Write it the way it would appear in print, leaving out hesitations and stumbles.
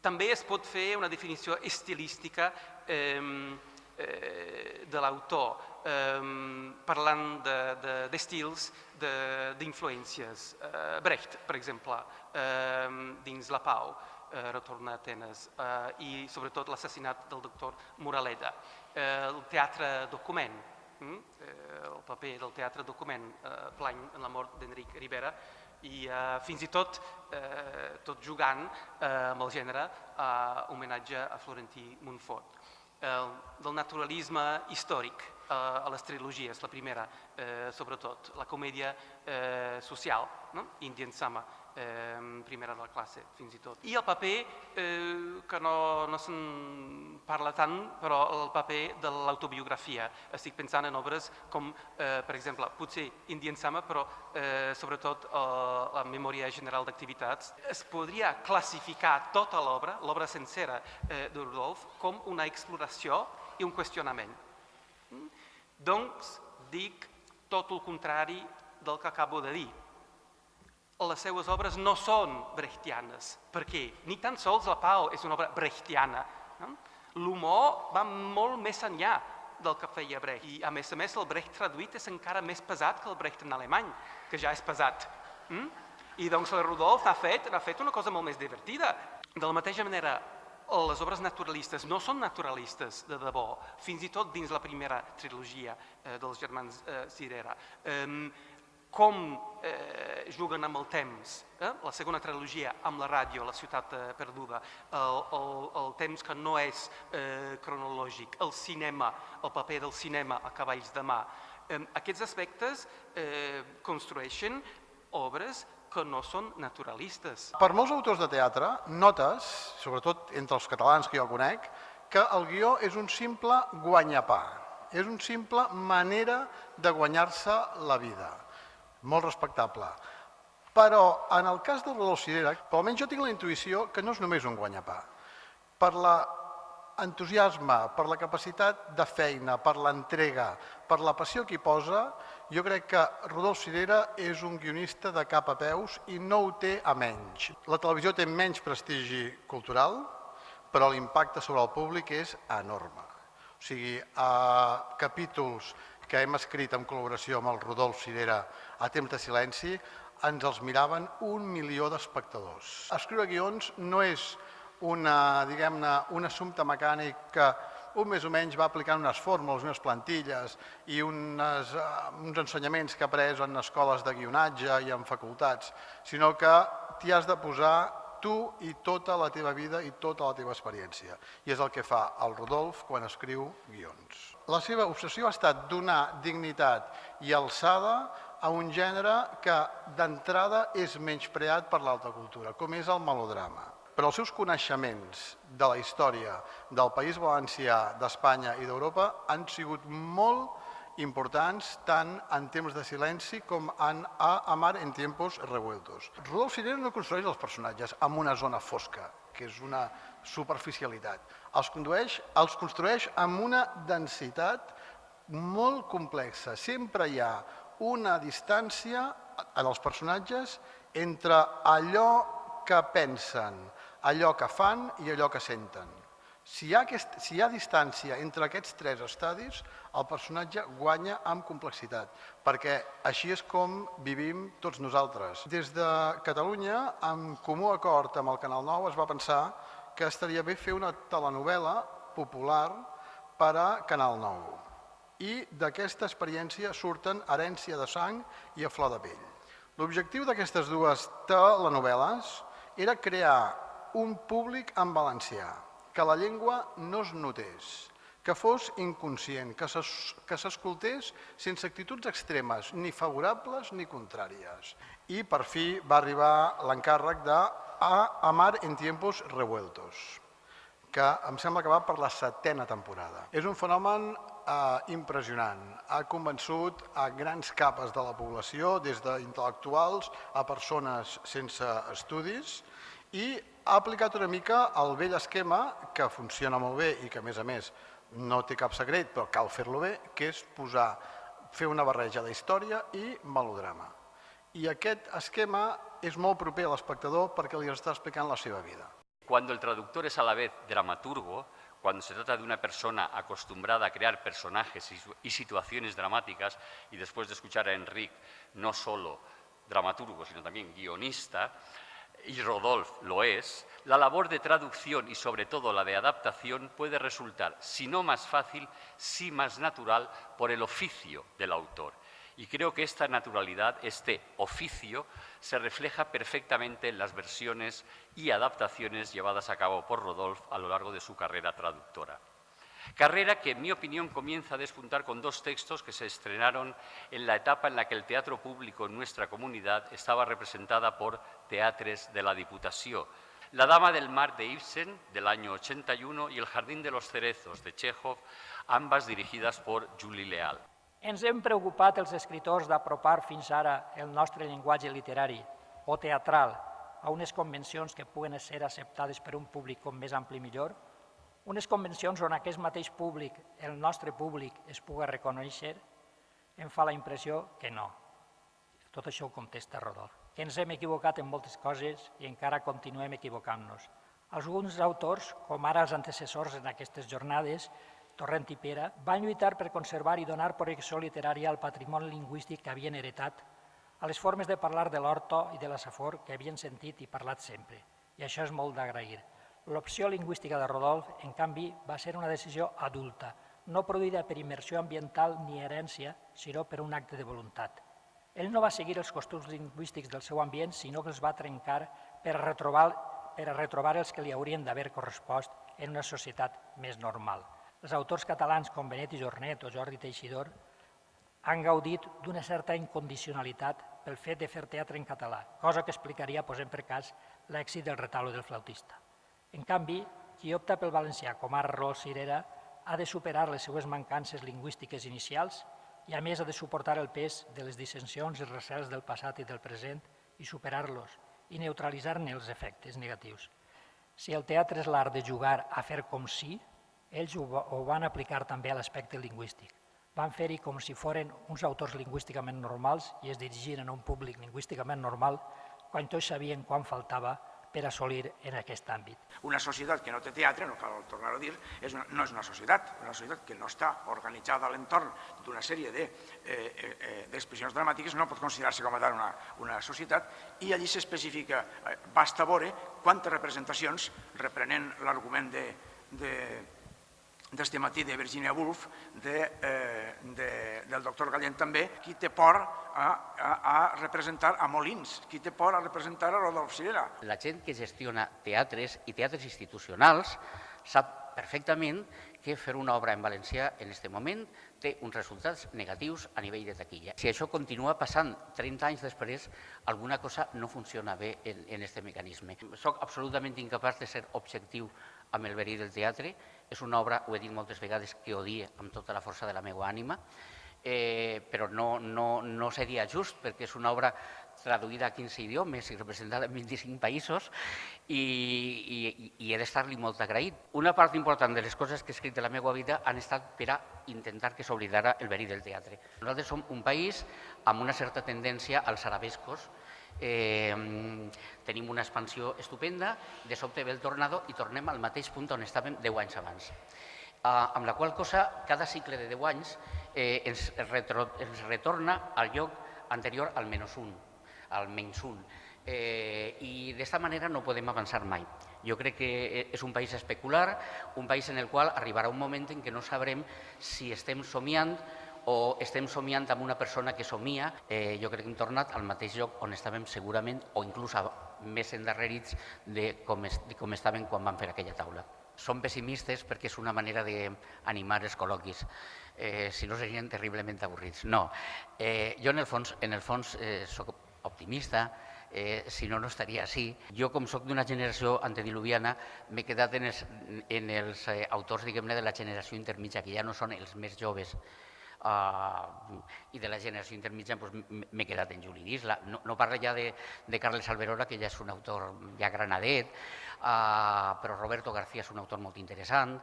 També es pot fer una definició estilística de l'autor, parlant d'estils, d'influències. Brecht, per exemple, dins La Pau, retorna a Atenes, i sobretot l'assassinat del doctor Moraleda. El teatre document, el paper del teatre document, Plany en la mort d'Enric Ribera, i fins i tot jugant amb el gènere, homenatge a Florentí Montfort. Del naturalisme històric a les trilogies, la primera sobretot, la comèdia social, Indian Summer, primera de la classe fins i tot. I el paper, que no se'n parla tant, però el paper de l'autobiografia. Estic pensant en obres com, per exemple, potser Indian Summer, però sobretot la Memòria General d'Activitats. Es podria classificar tota l'obra sencera de Rudolf, com una exploració i un qüestionament. Doncs dic tot el contrari del que acabo de dir. Les seues obres no són brechtianes. Per què? Ni tan sols La Pau és una obra brechtiana. L'humor va molt més enllà del que feia Brecht. I a més, el Brecht traduït és encara més pesat que el Brecht en alemany, que ja és pesat. I doncs el Rudolf ha fet una cosa molt més divertida. De la mateixa manera, les obres naturalistes no són naturalistes de debò, fins i tot dins la primera trilogia dels germans Cirera. Com juguen amb el temps, la segona trilogia amb la ràdio, La ciutat perduda, el temps que no és cronològic, el cinema, el paper del cinema a Cavalls de mà. Aquests aspectes construeixen obres que no són naturalistes. Per molts autors de teatre, notes, sobretot entre els catalans que jo conec, que el guió és un simple guanyapà, és una simple manera de guanyar-se la vida. Molt respectable. Però en el cas de Rodolf Cirera, almenys jo tinc la intuïció que no és només un guanyapà. Per l'entusiasme, per la capacitat de feina, per l'entrega, per la passió que hi posa, jo crec que Rodolf Cirera és un guionista de cap a peus i no ho té a menys. La televisió té menys prestigi cultural, però l'impacte sobre el públic és enorme. O sigui, capítols que hem escrit en col·laboració amb el Rodolf Cirera a Temps de silenci, ens els miraven 1 milió d'espectadors. Escriure guions no és un assumpte mecànic que un més o menys va aplicant unes fórmules, unes plantilles i uns ensenyaments que ha après en escoles de guionatge i en facultats, sinó que t'hi has de posar tu i tota la teva vida i tota la teva experiència. I és el que fa el Rodolf quan escriu guions. La seva obsessió ha estat donar dignitat i alçada a un gènere que d'entrada és menyspreat per l'alta cultura, com és el melodrama. Però els seus coneixements de la història del País Valencià, d'Espanya i d'Europa han sigut molt importants tant en Temps de silenci com en Amar en tiempos revueltos. Rodolf Cirera no construeix els personatges en una zona fosca, que és una superficialitat. Els construeix amb una densitat molt complexa. Sempre hi ha una distància en els personatges entre allò que pensen, allò que fan i allò que senten. Si hi ha distància entre aquests tres estadis, el personatge guanya amb complexitat, perquè així és com vivim tots nosaltres. Des de Catalunya, en comú acord amb el Canal 9, es va pensar que estaria bé fer una telenovel·la popular per a Canal 9. I d'aquesta experiència surten Herència de sang i A flor de pell. L'objectiu d'aquestes dues telenovel·les era crear un públic en valencià, que la llengua no es notés, que fos inconscient, que s'escoltés sense actituds extremes, ni favorables ni contràries. I per fi va arribar l'encàrrec d'Amar en tiempos revueltos, que em sembla que va per la 7ª temporada. És un fenomen impressionant. Ha convençut a grans capes de la població, des d'intel·lectuals a persones sense estudis, i ha aplicat una mica el vell esquema, que funciona molt bé i que a més no té cap secret, però cal fer-lo bé, que és fer una barreja d'història i melodrama. I aquest esquema és molt proper a l'espectador perquè li està explicant la seva vida. Cuando el traductor es a la vez dramaturgo, cuando se trata de una persona acostumbrada a crear personajes y situaciones dramáticas, y después de escuchar a Enric, no solo dramaturgo, sino también guionista, y Rodolphe lo es, la labor de traducción y sobre todo la de adaptación puede resultar, si no más fácil, sí más natural por el oficio del autor. Y creo que esta naturalidad, este oficio, se refleja perfectamente en las versiones y adaptaciones llevadas a cabo por Rodolphe a lo largo de su carrera traductora. Carrera que, en mi opinión, comienza a despuntar con dos textos que se estrenaron en la etapa en la que el teatro público en nuestra comunidad estaba representada por teatres de la Diputació. La Dama del Mar de Ibsen, del año 81, y El Jardín de los Cerezos, de Chekhov, ambas dirigidas por Julie Leal. Ens hem preocupat els escriptors d'apropar fins ara el nostre llenguatge literari o teatral a unes convencions que puguen ser acceptades per un públic com més ampli millor, unes convencions on aquest mateix públic, el nostre públic, es pugui reconèixer, em fa la impressió que no. Tot això ho contesta Rodolphe, que ens hem equivocat en moltes coses i encara continuem equivocant-nos. Alguns autors, com ara els antecessors en aquestes jornades, Torrent i Pera, van lluitar per conservar i donar projecció literària al patrimoni lingüístic que havien heretat, a les formes de parlar de l'orto i de la safor que havien sentit i parlat sempre. I això és molt d'agrair. L'opció lingüística de Rodolphe, en canvi, va ser una decisió adulta, no produïda per immersió ambiental ni herència, sinó per un acte de voluntat. Ell no va seguir els costums lingüístics del seu ambient, sinó que els va trencar per a retrobar els que li haurien d'haver correspost en una societat més normal. Els autors catalans com Benet i Jornet o Jordi Teixidor han gaudit d'una certa incondicionalitat pel fet de fer teatre en català, cosa que explicaria, posem per cas, l'èxit del Retaule del flautista. En canvi, qui opta pel valencià com ara Raül Cirera ha de superar les seues mancances lingüístiques inicials i a més ha de suportar el pes de les dissensions i recels del passat i del present i superar-los i neutralitzar-ne els efectes negatius. Si el teatre és l'art de jugar a fer com si, ells ho van aplicar també a l'aspecte lingüístic. Van fer-hi com si foren uns autors lingüísticament normals i es dirigien a un públic lingüísticament normal quan tots sabien quan faltava per assolir en aquest àmbit. Una societat que no té teatre, no cal tornar-ho a dir, no és una societat que no està organitzada a l'entorn d'una sèrie d'expressions dramàtiques, no pot considerar-se com a tal una societat, i allí s'especifica, basta veure quantes representacions, reprenent l'argument d'este matí de Virginia Woolf, del doctor Gallent també, qui té por a representar a Molins, qui té por a representar a Rodolphe Cirera. La gent que gestiona teatres i teatres institucionals sap perfectament que fer una obra en valencià en aquest moment té uns resultats negatius a nivell de taquilla. Si això continua passant 30 anys després, alguna cosa no funciona bé en aquest mecanisme. Soc absolutament incapaç de ser objectiu amb el verí del teatre. És una obra, ho he dit moltes vegades, que odie amb tota la força de la meva ànima, però no seria just perquè és una obra traduïda a 15 idiomes i representada en 25 països i he d'estar-li molt agraït. Una part important de les coses que he escrit de la meva vida han estat per a intentar que s'oblidara el verí del teatre. Nosaltres som un país amb una certa tendència als arabescos. Tenim una expansió estupenda, de sobte ve el tornado i tornem al mateix punt on estàvem 10 anys abans. Amb la qual cosa, cada cicle de 10 anys ens retorna al lloc anterior al menys un. I d'aquesta manera no podem avançar mai. Jo crec que és un país especular, un país en el qual arribarà un moment en què no sabrem si estem somiant o estem somiant amb una persona que somia. Jo crec que hem tornat al mateix lloc on estàvem segurament, o inclús més endarrerits de com estàvem quan vam fer aquella taula. Som pessimistes perquè és una manera d'animar els col·loquis, si no serien terriblement avorrits. No, jo en el fons soc optimista, si no, no estaria així. Jo, com soc d'una generació antediluviana, m'he quedat en els autors, diguem-ne, de la generació intermitja, que ja no són els més joves, i de la generació intermitja m'he quedat en Juli Disla. No parlo ja de Carles Alberola, que ja és un autor ja granadet, però Roberto García és un autor molt interessant.